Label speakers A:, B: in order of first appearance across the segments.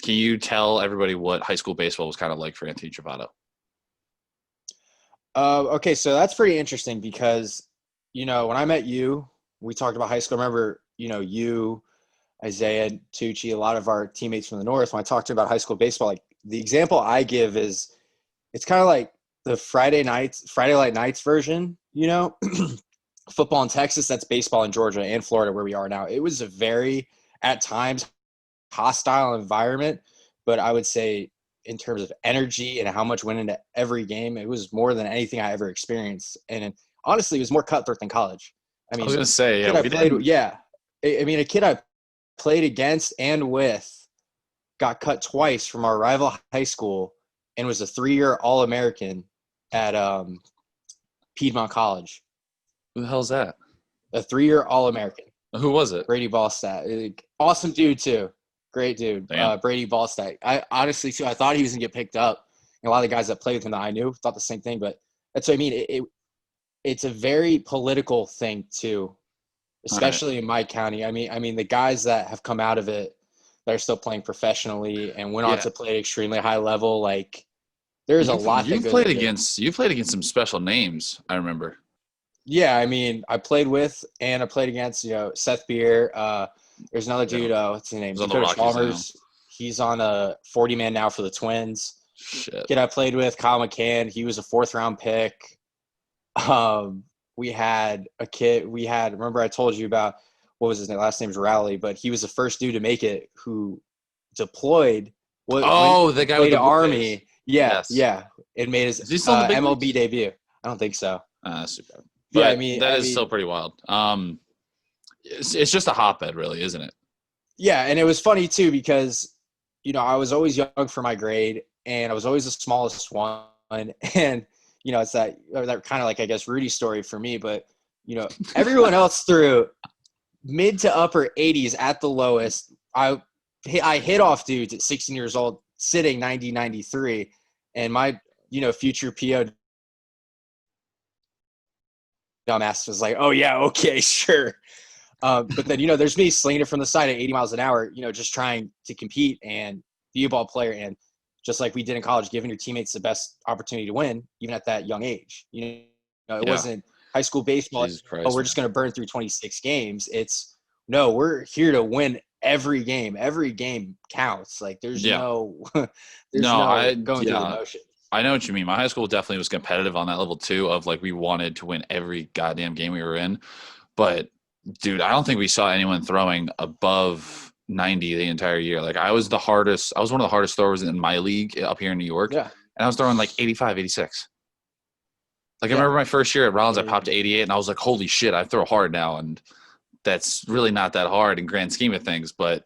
A: Can you tell everybody what high school baseball was kind of like for Anthony Trovato?
B: Okay, so that's pretty interesting because, when I met you, we talked about high school. I remember, you, Isaiah, Tucci, a lot of our teammates from the North, when I talked to about high school baseball, like the example I give is it's kind of like the Friday Night Nights version, football in Texas, that's baseball in Georgia and Florida where we are now. It was a very, at times, hostile environment, but I would say in terms of energy and how much went into every game, it was more than anything I ever experienced. And honestly, it was more cutthroat than college. I
A: I was
B: mean,
A: gonna say, yeah,
B: kid I
A: we
B: played with,
A: didn't.
B: yeah. I mean, a kid I played against and with got cut twice from our rival high school and was a 3-year All-American at Piedmont College.
A: Who the hell's that?
B: A 3-year All-American.
A: Who was it?
B: Brady Ballstat. Awesome dude, too. Great dude.
A: Damn.
B: Brady Ballstat. I honestly, too, I thought he was going to get picked up. And a lot of the guys that played with him that I knew thought the same thing. But that's what I mean. It's a very political thing, too,
A: All right.
B: especially in my county. I mean, the guys that have come out of it that are still playing professionally and went on
A: Yeah.
B: to play at extremely high level, like there's a lot that
A: You've
B: goes
A: played
B: into it.
A: against some special names. I remember.
B: Yeah, I mean, I played with and I played against, Seth Beer. There's another
A: Yeah.
B: dude, what's his name?
A: He's on the
B: Dakota
A: Rockies now.
B: Chalmers. He's on a 40-man now for the Twins.
A: Shit.
B: Kid I played with, Kyle McCann. He was a 4th-round pick. We had a kid. Remember I told you about, what was his name? Last name's Rowley, but he was the first dude to make it who deployed. When
A: Oh,
B: he
A: the guy with
B: played
A: the blue face.
B: Army. Yeah,
A: Yes.
B: yeah. It made his
A: Is he still in the big
B: MLB
A: leagues?
B: debut. I don't think so.
A: Super.
B: Yeah,
A: But that
B: I
A: is still
B: mean,
A: pretty wild. It's just a hotbed, really, isn't it?
B: yeah, and it was funny too because I was always young for my grade, and I was always the smallest one, and it's that kind of like, I guess, Rudy story for me, but everyone else threw mid to upper 80s at the lowest. I hit off dudes at 16 years old, sitting 90, 93, and my future PO dumbass was like, "Oh yeah, okay, sure." But then there's me slinging it from the side at 80 miles an hour, just trying to compete and be a ball player, and just like we did in college, giving your teammates the best opportunity to win, even at that young age. It
A: Yeah.
B: wasn't high school baseball.
A: Jesus
B: Oh,
A: Christ,
B: we're
A: man.
B: just going to burn through 26 games. It's no, we're here to win every game. Every game counts. Like there's
A: Yeah.
B: no, there's
A: No,
B: no going through the
A: yeah,
B: motion.
A: I know what you mean. My high school definitely was competitive on that level too, of like we wanted to win every goddamn game we were in. But dude, I don't think we saw anyone throwing above 90 the entire year. Like I was one of the hardest throwers in my league up here in New York,
B: Yeah,
A: and I was throwing like 85, 86. Like I
B: yeah.
A: remember my first year at Rollins, I
B: It-
A: popped to 88 and I was like, holy shit, I throw hard now. And that's really not that hard in grand scheme of things, but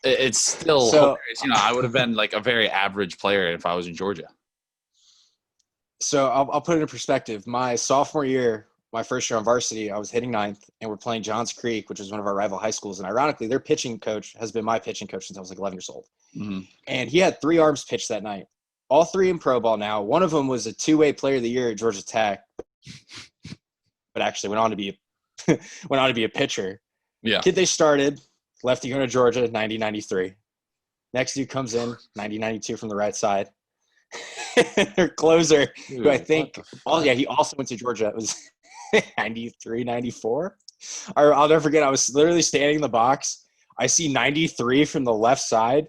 A: it's still
B: So,
A: hilarious. I would have been like a very average player if I was in Georgia.
B: so I'll put it in perspective. My sophomore year, my first year on varsity, I was hitting ninth, and we're playing Johns Creek, which is one of our rival high schools. And ironically, their pitching coach has been my pitching coach since I was like 11 years old.
A: Mm-hmm.
B: And he had 3 arms pitched that night, all 3 in pro ball now. One of them was a 2-way player of the year at Georgia Tech, but actually went on to be a pitcher.
A: Yeah.
B: Kid they started, lefty going to Georgia, 90-93. Next dude comes in, 90-92 from the right side. Their closer,
A: Dude,
B: who I
A: what
B: think,
A: the fuck?
B: he also went to Georgia. It was 93, 94. I'll never forget. I was literally standing in the box. I see 93 from the left side.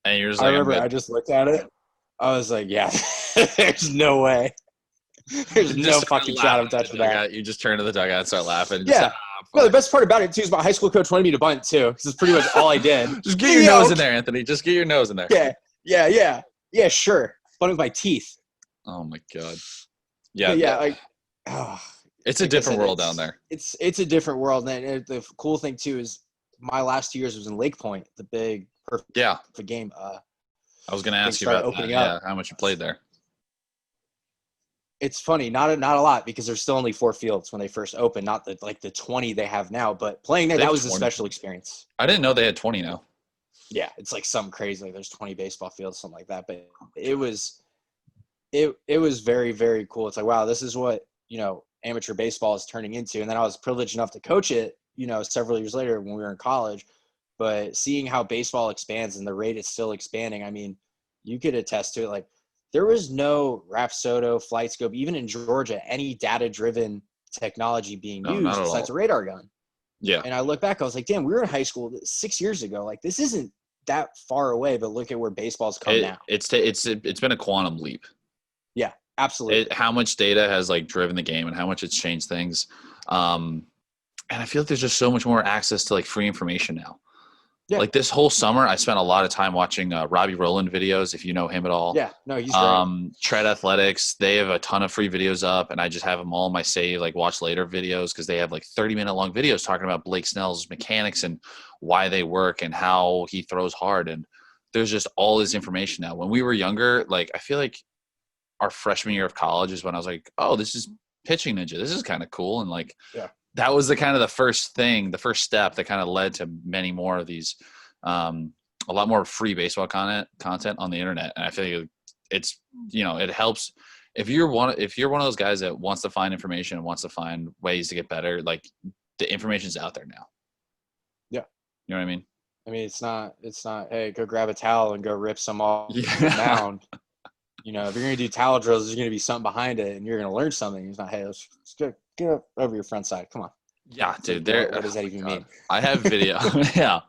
A: And you're just
B: I
A: like, I'm
B: remember I
A: good.
B: just looked at it. I was like, yeah, there's no way. There's
A: You
B: no
A: just start
B: fucking shot I'm
A: laughing in the
B: touching that.
A: dugout. You just turn to the dugout and start laughing.
B: Yeah. No, the best part about it, too, is my high school coach wanted me to bunt, too, because it's pretty much all I did.
A: Just get your nose in there, Anthony. Just get your nose in there.
B: Yeah, sure. Bunt with my teeth.
A: Oh my god. Yeah.
B: But yeah, like, oh,
A: It's a
B: like I
A: different
B: said,
A: world down there.
B: It's a different world. And the cool thing, too, is my last 2 years was in Lake Point, the big perfect
A: Yeah.
B: game.
A: I was going to ask you
B: started
A: about that.
B: opening up.
A: Yeah. How much you played there?
B: It's funny, not a lot, because there's still only 4 fields when they first opened, not the 20 they have now. But playing there,
A: They
B: that
A: have
B: was a
A: 20.
B: special experience.
A: I didn't know they had 20 now.
B: Yeah, it's like something crazy. Like there's 20 baseball fields, something like that. But it was very, very cool. It's like, wow, this is what amateur baseball is turning into. And then I was privileged enough to coach it, several years later when we were in college. But seeing how baseball expands and the rate it's still expanding, I mean, you could attest to it. Like there was no Rapsodo, flight scope, even in Georgia, any data-driven technology being
A: No, not
B: used
A: at
B: besides a
A: all.
B: radar gun.
A: Yeah.
B: And I look back, I was like, damn, we were in high school 6 years ago. Like this isn't that far away, but look at where baseball's come now.
A: It's been a quantum leap.
B: Yeah, absolutely.
A: How much data has like driven the game and how much it's changed things. Um, and I feel like there's just so much more access to like free information now.
B: Yeah,
A: Like this whole summer, I spent a lot of time watching Robbie Rowland videos, if you know him at all.
B: yeah. No, he's great.
A: Tread Athletics, they have a ton of free videos up, and I just have them all in my save, like watch later videos, because they have like 30-minute long videos talking about Blake Snell's mechanics and why they work and how he throws hard. And there's just all this information now. When we were younger, like I feel like our freshman year of college is when I was like, oh, this is pitching ninja. This is kind of cool. And like
B: Yeah.
A: that was the kind of the first thing, the first step that kind of led to many more of these, a lot more free baseball content on the internet. And I feel like it's, it helps if you're one of those guys that wants to find information and wants to find ways to get better, like the information's out there now.
B: Yeah.
A: You know what I mean?
B: I mean, it's not, hey, go grab a towel and go rip some off the
A: Yeah.
B: mound. If you're going to do towel drills, there's going to be something behind it and you're going to learn something. It's not, hey, let's get up over your front side. Come on.
A: Yeah, dude.
B: What does that
A: Oh
B: even
A: my God.
B: mean?
A: I have video. Yeah,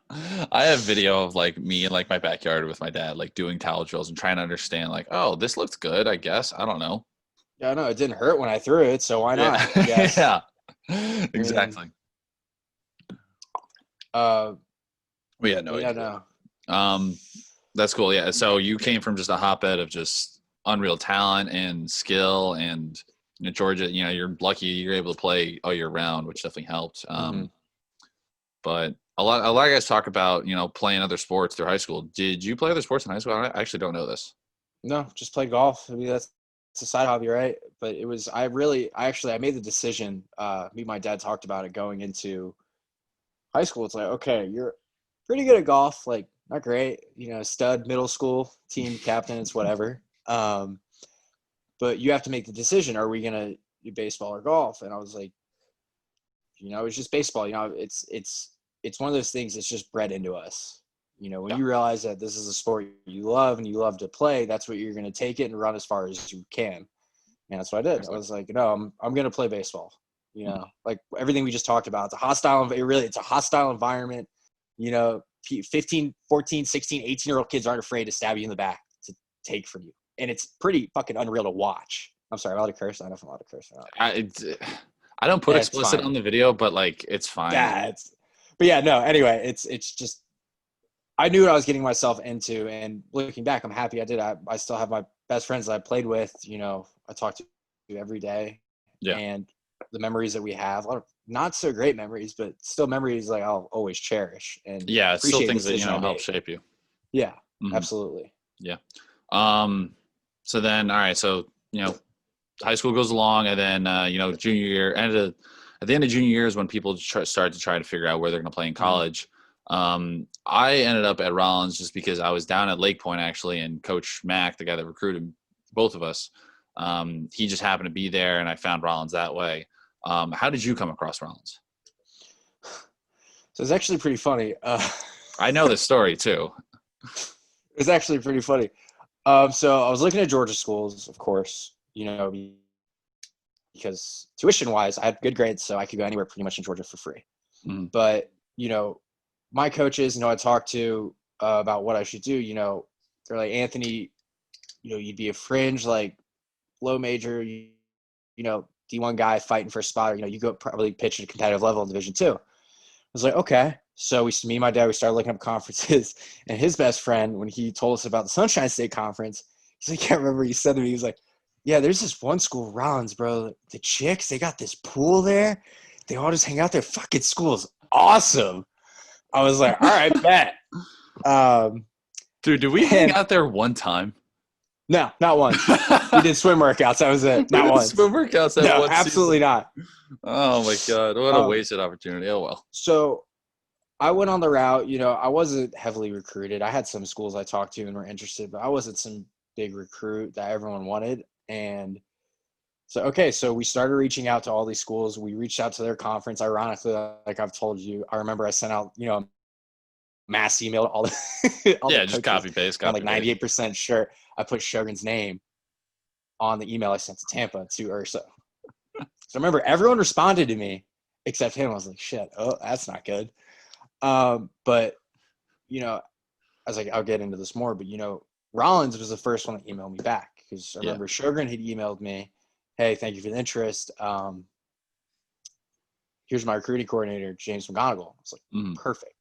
A: I have video of like me in like my backyard with my dad, like doing towel drills and trying to understand. Like, oh, this looked good. I guess I don't know.
B: Yeah, no, it didn't hurt when I threw it, so why
A: Yeah,
B: not? I guess.
A: yeah,
B: I mean,
A: exactly.
B: uh,
A: We had no
B: yeah,
A: idea.
B: no,
A: Um, that's cool. Yeah. So you came from just a hotbed of just unreal talent and skill, and Georgia. You're lucky you're able to play all year round, which definitely helped.
B: hmm
A: But a lot of guys talk about playing other sports through high school. Did you play other sports in high school? I actually don't know this.
B: no, just play golf. I mean, it's a side hobby, right? But it was, I made the decision. Me and my dad talked about it going into high school. It's like, okay, you're pretty good at golf, like not great, stud middle school team captain, it's whatever. But you have to make the decision: are we gonna do baseball or golf? And I was like, it's just baseball. It's one of those things that's just bred into us. When
A: Yeah.
B: you realize that this is a sport you love and you love to play, that's what you're going to take it and run as far as you can. And that's what I did. I
A: Exactly.
B: was like, no, I'm going to play baseball.
A: Mhm.
B: Like everything we just talked about. It's a hostile environment. 15, 14, 16, 18-year-old kids aren't afraid to stab you in the back to take from you. And it's pretty fucking unreal to watch. I'm sorry, I'm allowed to curse. I don't know if I'm allowed to curse or not.
A: I don't put
B: Yeah, it's
A: explicit
B: fine.
A: on the video, but like it's fine.
B: Yeah, but yeah, no. Anyway, it's just I knew what I was getting myself into, and looking back, I'm happy I did. I still have my best friends that I played with. I talk to every day,
A: Yeah.
B: and the memories that we have, a lot of not so great memories, but still memories like I'll always cherish and
A: Yeah. It's still
B: appreciate the
A: things that
B: decision I
A: help
B: made.
A: shape you.
B: Yeah,
A: Hmm.
B: absolutely.
A: Yeah. Um. So then, all right. So high school goes along, and then junior year, at the end of junior year is when people start to try to figure out where they're going to play in
B: Mhm.
A: college. I ended up at Rollins just because I was down at Lake Point actually, and Coach Mack, the guy that recruited both of us, he just happened to be there, and I found Rollins that way. How did you come across Rollins?
B: So it's actually pretty funny.
A: I know this story too.
B: It's actually pretty funny. So I was looking at Georgia schools, of course, because tuition wise, I had good grades, so I could go anywhere pretty much in Georgia for free.
A: Mhm.
B: But, my coaches, I talked to about what I should do, they're like, Anthony, you'd be a fringe, like low major, D1 guy fighting for a spot, or, you go probably pitch at a competitive level in Division Two. I was like, okay. So me and my dad, we started looking up conferences, and his best friend, when he told us about the Sunshine State Conference, he's like, I can't remember, he said to me, he was like, yeah, there's this one school, Rollins, bro. The chicks, they got this pool there. They all just hang out there. Fucking school's awesome. I was like, all right, bet. Um,
A: Dude, did we hang
B: and
A: out there one time?
B: no, not once. We did swim workouts. That was it.
A: We
B: Not
A: did
B: once.
A: swim workouts that
B: No,
A: one
B: absolutely
A: season.
B: not.
A: Oh my God, what a
B: Um,
A: wasted opportunity. Oh well.
B: so I went on the route, I wasn't heavily recruited. I had some schools I talked to and were interested, but I wasn't some big recruit that everyone wanted. And so we started reaching out to all these schools. We reached out to their conference. Ironically, like I've told you, I remember I sent out, mass emailed all the all the
A: Yeah, just
B: coaches.
A: copy paste,
B: I'm
A: copy
B: like
A: paste.
B: 98% sure I put Shogun's name on the email I sent to Tampa to Ursa. So I remember everyone responded to me except him. I was like, shit, oh, that's not good. But, you know, I was like, I'll get into this more. But, you know, Rollins was the first one to email me back because I remember Shogun had emailed me, hey, thank you for the interest. Here's my recruiting coordinator, James McGonigal. I was like, perfect.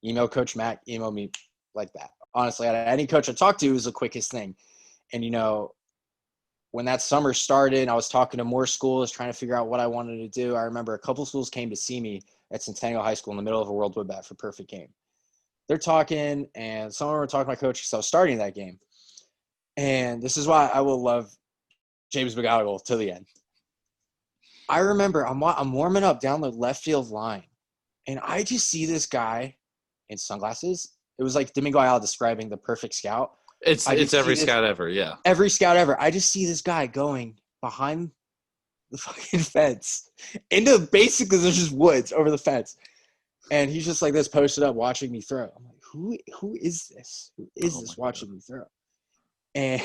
B: Email Coach Mac, email me like that. Honestly, any coach I talked to was the quickest thing. And, you know, when that summer started, I was talking to more schools, trying to figure out what I wanted to do. I remember a couple schools came to see me at Centennial High School in the middle of a World Web for Perfect Game. They're talking, and some of them were talking to my coach because I was starting that game. And this is why I will love James McGonigal to the end. I remember I'm warming up down the left field line, and I just see this guy in sunglasses. It was like Domingo Ayala describing the perfect scout.
A: It's every scout ever, yeah.
B: Every scout ever. I just see this guy going behind the fucking fence into basically there's just woods over the fence. And he's just like this posted up watching me throw. I'm like, who is this? Who is this watching me throw? And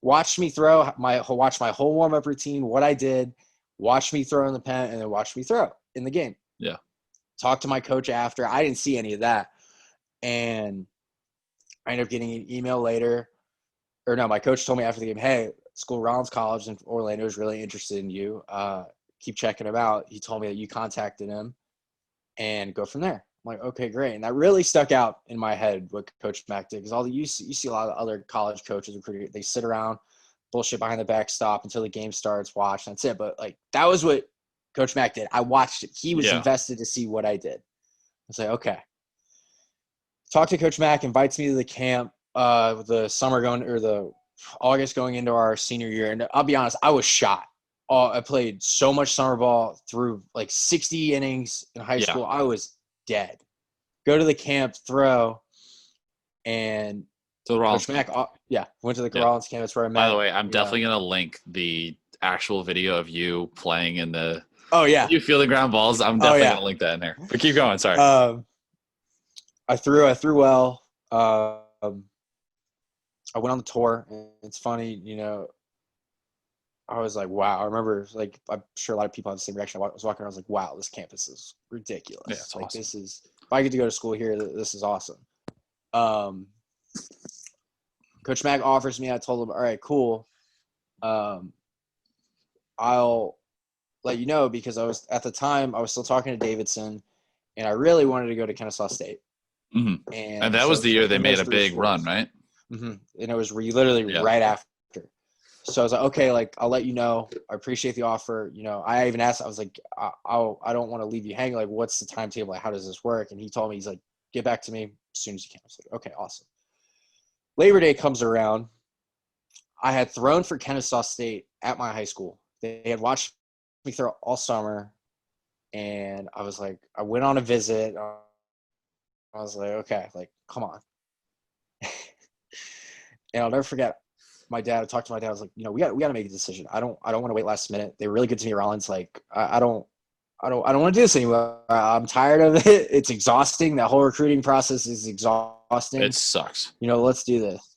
B: watched me throw, watch my whole warm-up routine, what I did, watch me throw in the pen, and then watch me throw in the game.
A: Yeah.
B: Talked to my coach after. I didn't see any of that. And I ended up getting an email later. Or no, my coach told me after the game, hey, School Rollins College in Orlando is really interested in you. Keep checking him out. He told me that you contacted him and go from there. I'm like, okay, great. And that really stuck out in my head what Coach Mack did, because you see a lot of other college coaches, they sit around, bullshit behind the backstop until the game starts, watch, that's it. But like that was what Coach Mack did. I watched it. He was invested to see what I did. I was like, okay. Talk to Coach Mack, invites me to the camp, the summer the August going into our senior year. And I'll be honest, I was shot. I played so much summer ball through like 60 innings in high school. I was dead. Go to the camp, throw, and Coach Mack, went to the Rollins camp. That's where I met.
A: By the way, I'm definitely going to link the actual video of you playing in the you fielding ground balls. I'm definitely going to link that in there. But keep going. Sorry.
B: I threw well. I went on the tour, and it's funny, you know, I was like, wow. I remember, like, I'm sure a lot of people have the same reaction. I was walking around, I was like, wow, this campus is ridiculous. Yeah, it's like, awesome. This is, if I get to go to school here, this is awesome. Coach Mack offers me, I told him, all right, cool. I'll let you know, because at the time, I was still talking to Davidson, and I really wanted to go to Kennesaw State.
A: Mm-hmm. And that was the year they made a big run, right?
B: Mm-hmm. And it was literally right after. So I was like, okay, like, I'll let you know. I appreciate the offer. You know, I even asked, I was like, I don't want to leave you hanging. Like, what's the timetable? Like, how does this work? And he told me, he's like, get back to me as soon as you can. I was like, okay, awesome. Labor Day comes around. I had thrown for Kennesaw State at my high school. They had watched me throw all summer. And I was like, I went on a visit. I was like, okay, like, come on. And I'll never forget, my dad, I talked to my dad. I was like, you know, we got to make a decision. I don't want to wait last minute. They were really good to me, Rollins. Like, I don't want to do this anymore. I'm tired of it. It's exhausting. That whole recruiting process is exhausting.
A: It sucks.
B: You know, let's do this.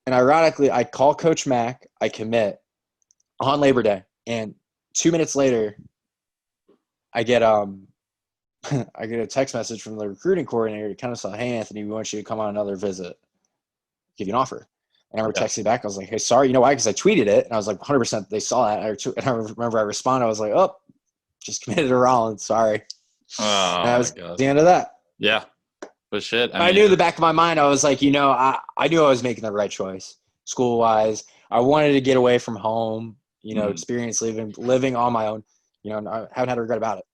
B: And ironically, I call Coach Mack. I commit on Labor Day, and 2 minutes later, I get a text message from the recruiting coordinator to Kennesaw. Hey, Anthony, we want you to come on another visit. Give you an offer. And I remember texting back. I was like, hey, sorry. You know why? Because I tweeted it. And I was like, 100% they saw that. And I remember I responded. I was like, oh, just committed to Rollins. Sorry.
A: Oh,
B: and that was the end of that.
A: Yeah. But shit.
B: I knew in the back of my mind, I was like, you know, I knew I was making the right choice school-wise. I wanted to get away from home, you know, experience living on my own. You know, and I haven't had a regret about it.